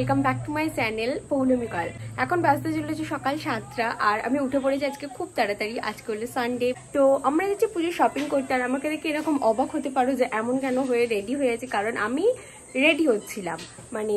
Welcome back to my channel পৌলমিকাল। এখন বাজতে চলেছে সকাল 7টা আর আমি উঠে পড়েছি আজকে খুব তাড়াতাড়ি। আজকে হলো সানডে, তো আমরা যাচ্ছি পুজোর শপিং করতে। আর আমাকে দেখে এরকম অবাক হতে পারো যে এমন কেন হয়ে রেডি হয়ে আছে, কারণ আমি রেডি হচ্ছিলাম, মানে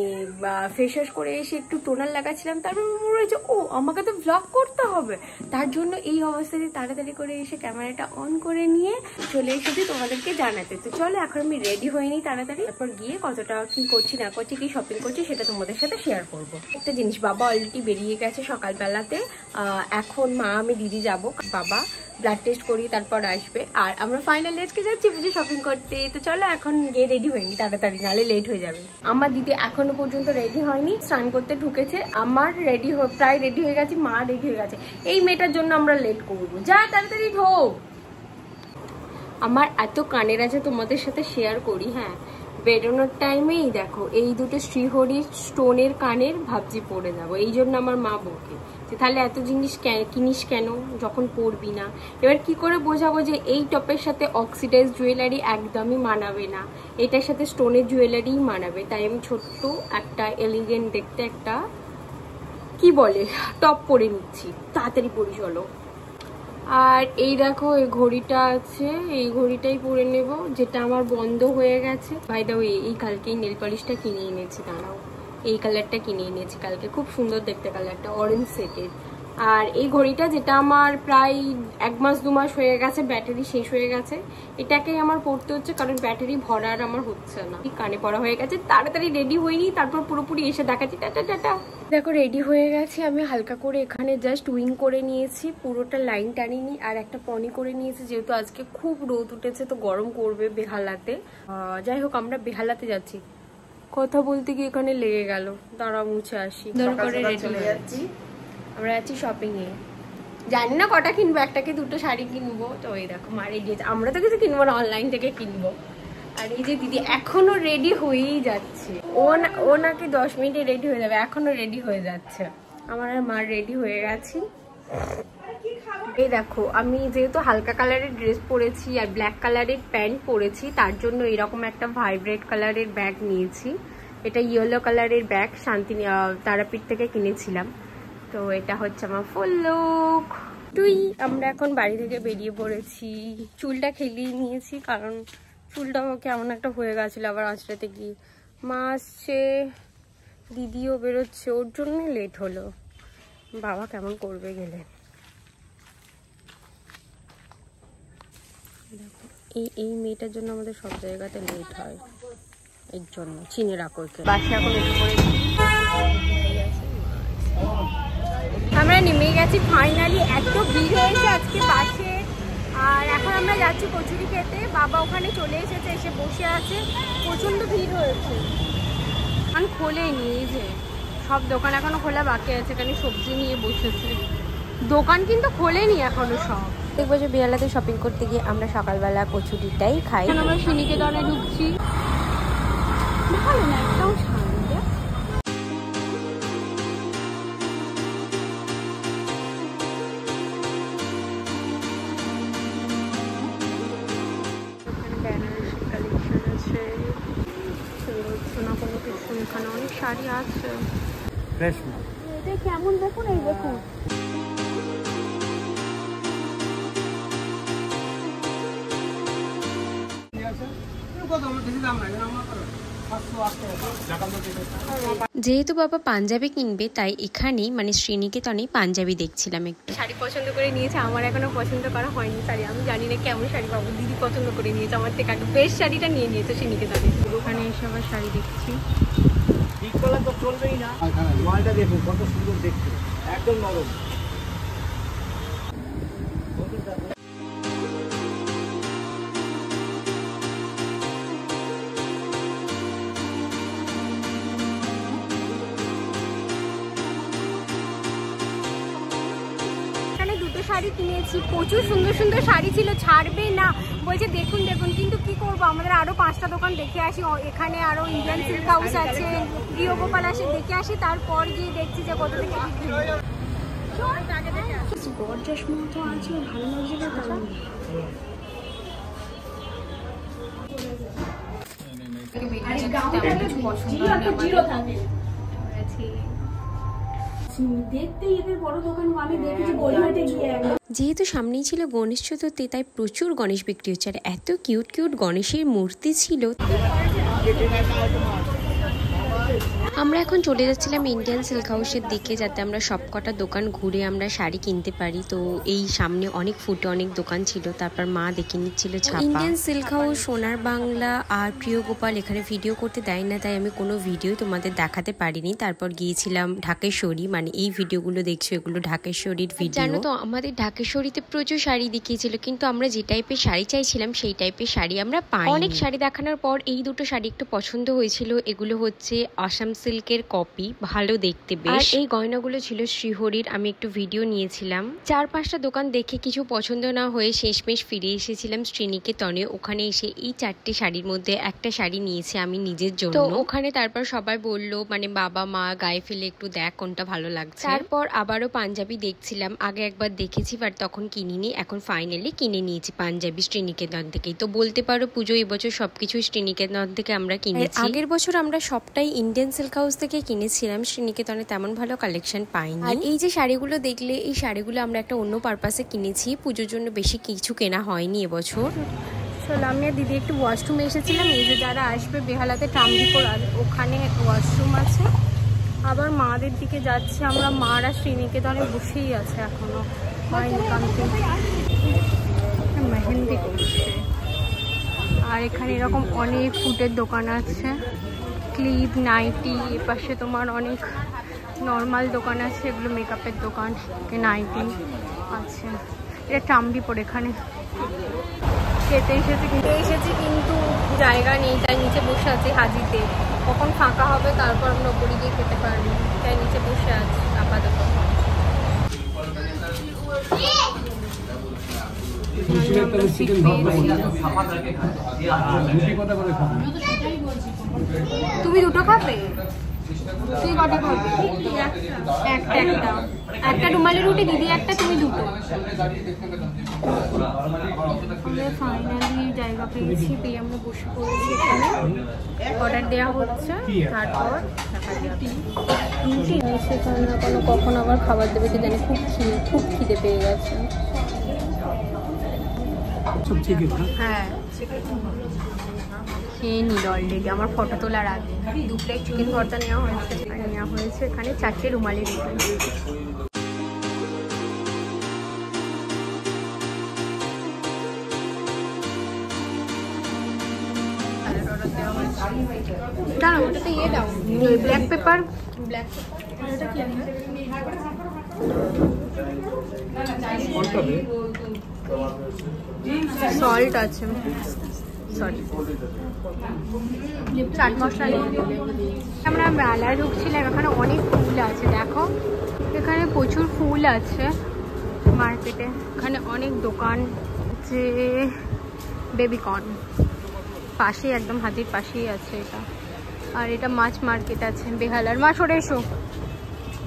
ফেস ওয়াশ করে এসে একটু টোনার লাগাচ্ছিলাম। তারপর মনে হয়েছে ও আমাকে তো ব্লগ করতে হবে, তার জন্য এই অবস্থাতে তাড়াতাড়ি করে এসে ক্যামেরাটা অন করে নিয়ে চলে এসেছি তোমাদেরকে জানাতে। তো চলো এখন আমি রেডি হয়ে নিই তাড়াতাড়ি, তারপর গিয়ে কতটা কি করছি না করছি, কি শপিং করছি সেটা তোমাদের সাথে শেয়ার করবো। একটা জিনিস, বাবা অলরেডি বেরিয়ে গেছে সকালবেলাতে। এখন মা আমি দিদি যাব, বাবা ব্লাড টেস্ট করি তারপর আসবে। আর আমরা ফাইনালি আজকে যাচ্ছি পুজো শপিং করতে। তো চলো এখন গিয়ে রেডি হয়নি তাড়াতাড়ি, নাহলে লেট হয়ে যাবে। আমার দিদি এখনো পর্যন্ত রেডি হয়নি, স্নান করতে ঢুকেছে। আমার রেডি প্রায় রেডি হয়ে গেছে, মা রেডি হয়ে গেছে। এই মেয়েটার জন্য আমরা লেট করবো, যা তাড়াতাড়ি ঢো। আমার এত কানের আছে তোমাদের সাথে শেয়ার করি। হ্যাঁ, বেরোনোর টাইমেই দেখো এই দুটো শ্রীহরির স্টোনের কানের ভাবছি পরে যাবো। এই জন্য আমার মা বকে যে তাহলে এত জিনিস কিনিস কেন যখন পরবি না। এবার কি করে বোঝাবো যে এই টপের সাথে অক্সিডাইজ জুয়েলারি একদমই মানাবে না, এটার সাথে স্টোনের জুয়েলারি মানাবে। তাই আমি ছোট্ট একটা এলিগেন্ট দেখতে একটা কি বলে টপ পরে নিচ্ছি, তাড়াতাড়ি পরি চলো। আর এই দেখো এই ঘড়িটা আছে, এই ঘড়িটাই পরে নেব, যেটা আমার বন্ধ হয়ে গেছে। বাই দ্য ওয়ে এই কালকেই নেল পলিশটা কিনে এনেছি, দাঁড়াও এই কালারটা কিনে এনেছি কালকে, খুব সুন্দর দেখতে কালারটা, অরেঞ্জ সেটের। আর এই ঘড়িটা যেটা আমার প্রায় 1 মাস 2 মাস হয়ে গেছে, ব্যাটারি শেষ হয়ে গেছে, এটাকেই আমার পড়তে হচ্ছে কারণ ব্যাটারি ভরার আমার হচ্ছে না। কানে পড়া হয়ে গেছে, তাড়াতাড়ি রেডি হইনি, তারপর পুরোপুরি এসে দেখাচ্ছি। Tata tata. দেখো রেডি হয়ে গেছি আমি, হালকা করে এখানে জাস্ট উইং করে নিয়েছি, পুরোটা লাইন টানিনি। আর একটা পনি করে নিয়েছি, যেহেতু আজকে খুব রোদ উঠেছে তো গরম করবে বেহালাতে। যাই হোক আমরা বেহালাতে যাচ্ছি, কথা বলতে গিয়ে এখানে লেগে গেল, দাঁড়া মুছে আসি। ধরো করে রেডি হয়ে যাচ্ছি, আমরা যাচ্ছি শপিং এ। জানি না কটা কিনবো, একটা কি দুটো শাড়ি কিনবো। তো এই দেখো মা রেডি আছে, আমরা তো কিছু কিনবো না, অনলাইন থেকে কিনবো। আর এই যে দিদি এখনো রেডি হয়েই যাচ্ছে, ও নাকি 10 মিনিটে রেডি হয়ে যাবে, এখনো রেডি হয়ে যাচ্ছে। আমার আর মার রেডি হয়ে গেছি। এই দেখো আমি যেহেতু হালকা কালারের ড্রেস পরেছি আর ব্ল্যাক কালারের প্যান্ট পরেছি, তার জন্য এরকম একটা ভাইব্রেট কালারের ব্যাগ নিয়েছি। এটা ইয়েলো কালারের ব্যাগ, তারাপীঠ থেকে কিনেছিলাম। তো এটা হচ্ছে আমার ফুল লুক। আমরা এখন বাড়ি থেকে বেরিয়ে পড়েছি, চুলটা খেলিয়ে নিয়েছি কারণ চুলটা কেমন একটা হয়ে গেছিল আবার আঁচড়াতে গিয়ে। মা আসছে, দিদিও বেরোচ্ছে, ওর জন্য লেট হলো। বাবা কেমন করবে গেলে। এই মেয়েটার জন্য আমাদের সব জায়গাতে লেট হয়, এর জন্য চিনে রাখো। বাসে এখন উঠে পড়েছি, আমরা নেমে গেছি ফাইনালি। এত ভিড় হয়েছে আজকে বাসে। আর এখন আমরা যাচ্ছি কচুরি খেতে, বাবা ওখানে চলে এসেছে, এসে বসে আছে, প্রচন্ড ভিড় হয়েছে। এখন খোলেনি, এই যে সব দোকান এখনো খোলা বাকি আছে, এখানে সবজি নিয়ে বসেছে, দোকান কিন্তু খোলেনি এখনো সব। এক বছর বিড়ালাতে শপিং করতে গিয়ে আমরা সকালবেলা কচুরিটাই খাই। আমরা শ্রীনিকেতনে ঢুকছি, ভালো না একটাও শান্তি। এখানে অনেক শাড়ি আছে, এটা কেমন দেখুন, এই দেখুন যেহেতু বাবা পাঞ্জাবি কিনবে তাই এখানেই মানে শ্রীনিকেতনে পাঞ্জাবি দেখছিলাম। একটু শাড়ি পছন্দ করে নিয়েছে, আমার এখনো পছন্দ করা হয়নি শাড়ি। আমি জানি না কেমন শাড়ি পাবো, দিদি পছন্দ করে নিয়েছে আমার থেকে আগে, বেস্ট শাড়িটা নিয়ে নিয়েছে শ্রীনিকেতনে। ওখানে এসে আবার শাড়ি দেখছি, তো চলবেই না। মালটা দেখুন কত সুন্দর দেখতে, একদম নরম। শাড়ি কিনেছি, প্রচুর সুন্দর সুন্দর শাড়ি ছিল, ছাড়বে না বলছে দেখুন দেখুন। কিন্তু কি করবো, আমাদের আরো 5টা দোকান দেখে আসি, এখানে আরো ইন্ডিয়ান সিল্ক হাউস আছে, প্রিয় গোপাল আসে, দেখে আসি, তারপর গিয়ে দেখছি যে কত থেকে কি কিনবো। গর্জাস মতো আছে, ভালো লাগছে না কারণ যেহেতু সামনেই ছিল গণেশ চতুর্থী, তাই প্রচুর গণেশ বিক্রি হচ্ছে, আর এত কিউট কিউট গণেশের মূর্তি ছিল। আমরা এখন চলে যাচ্ছিলাম ইন্ডিয়ান সিল্ক হাউসের দিকে, যাতে আমরা সবকটা দোকান ঘুরে আমরা শাড়ি কিনতে পারি। তো এই সামনে অনেক ফুটে অনেক দোকান ছিল, তারপর মা দেখে নিচ্ছিল ছাপা। ইন্ডিয়ান সিল্ক হাউস, সোনার বাংলা আর প্রিয় গোপাল এখানে ভিডিও করতে দেয় না, তাই আমি কোনো ভিডিও তোমাদের দেখাতে পারিনি। তারপর গিয়েছিলাম ঢাকেশ্বরী, মানে এই ভিডিওগুলো দেখছো এগুলো ঢাকেশ্বরীর ভিডিও। জানো তো আমাদের ঢাকেশ্বরীতে প্রচুর শাড়ি দেখিয়েছিল, কিন্তু আমরা যে টাইপের শাড়ি চাইছিলাম সেই টাইপের শাড়ি আমরা পাই। অনেক শাড়ি দেখানোর পর এই দুটো শাড়ি একটু পছন্দ হয়েছিল। এগুলো হচ্ছে আসাম সিল্কের কপি, ভালো দেখতে বেশ। এই গয়নাগুলো ছিল শ্রীহরির। আমি একটু ভিডিও নিয়েছিলাম। 4-5টা দোকান দেখে কিছু পছন্দ না হয়ে শেষমেশ ফিরে এসেছিলাম শ্রীনিকেতনে। ওখানে এসে এই 4টে শাড়ির মধ্যে একটা শাড়ি নিয়েছি আমি নিজের জন্য। তো ওখানে তারপর সবাই বললো, মানে বাবা মা গায়ে ফেলে একটু দেখ কোনটা ভালো লাগছে। তারপর আবারও পাঞ্জাবি দেখছিলাম। আগে একবার দেখেছি বাট তখন কিনিনি, এখন ফাইনালি কিনে নিয়েছি পাঞ্জাবি শ্রীনিকেতন থেকেই। তো বলতে পারো পুজো এবছর সবকিছু শ্রীনিকেতন থেকে আমরা কিনেছি। আগের বছর আমরা সবটাই ইন্ডিয়ান সিল্ক হাউস থেকে কিনেছিলাম, শ্রীনিকেতনে তেমন ভালো কালেকশন পাইনি। আর এই যে শাড়িগুলো দেখলে, এই শাড়িগুলো আমরা একটা অন্য পারপাসে কিনেছি, পুজোর জন্য বেশি কিছু কেনা হয়নি এবছর। চলো আমি আর দিদি একটু ওয়াশরুমে এসেছিলাম। এই যে যারা আসবে বেহালাতে ট্রামডিপোর ওখানে ওয়াশরুম আছে। আবার মাদের দিকে যাচ্ছে আমরা, মারা শ্রীনিকেতনে বসেই আছে এখনো, মেহেন্দি করছে। আর এখানে এরকম অনেক ফুটের দোকান আছে, ক্লিপ, নাইটি। এপাশে তোমার অনেক নর্মাল দোকান আছে, এগুলো মেকআপের দোকান, নাইটি আছে। এটা ট্রামডিপোর। এখানে খেতে এসেছি কিন্তু জায়গা নেই, তাই নিচে বসে আছি হাজিতে। কখন ফাঁকা হবে তারপর আমরা উপরে গিয়ে খেতে পারবো, তাই নিচে বসে আছি আপাতত। তুমি দুটো খাবে? তুই কটা খাবে? একটা রুমালি রুটি, দিদি একটা, তুমি দুটো। আমরা ফাইনালি জায়গা পেয়েছি, পেয়ে আমরা বসে পড়েছি। এখানে অর্ডার দেওয়া হচ্ছে, তারপর সেখানে কখন আবার খাবার দেবে কি জানি। খুব খিদে পেয়ে গেছে। হ্যাঁ খেয়ে নিল অলরেডি আমার ফটো তোলার আগে। 2 প্লেট চিকেন ভর্তা নেওয়া হয়েছে, আর নেওয়া হয়েছে এখানে 4টে রুমালি রুটি। দাঁড়াও, ওটাতে ইয়ে দাও, ব্ল্যাক পেপার। সল্ট আছে, সরি চাট মশলা। আমরা মেলায় ঢুকছিলাম, এখানে অনেক ফুল আছে, দেখো এখানে প্রচুর ফুল আছে মার্কেটে। এখানে অনেক দোকান, যে বেবিকর্ন পাশেই, একদম হাতির পাশেই আছে এটা। আর এটা মাছ মার্কেট আছে বেহালার। মা সরে এসো।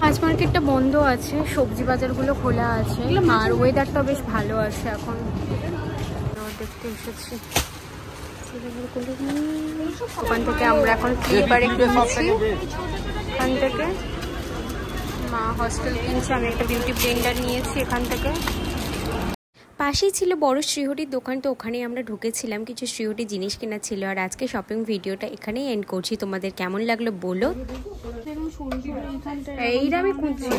মাছ মার্কেটটা বন্ধ আছে, সবজি বাজারগুলো খোলা আছে, আর ওয়েদারটা বেশ ভালো আছে এখন। দেখতে এসেছি ওখান থেকে আমরা এখন স্লিপারে কিনছি। এখান থেকে মা হস্টেল কিনছে, আমি একটা বিউটি ব্লেন্ডার নিয়েছি এখান থেকে। পাশেই ছিল বড় শ্রীহরির দোকান, তো ওখানেই আমরা ঢুকেছিলাম, কিছু শ্রীহরির জিনিস কেনা ছিল। আর আজকে শপিং ভিডিওটা এখানেই এন্ড করছি। তোমাদের কেমন লাগলো বলো। এইটা আমি খুঁজছি।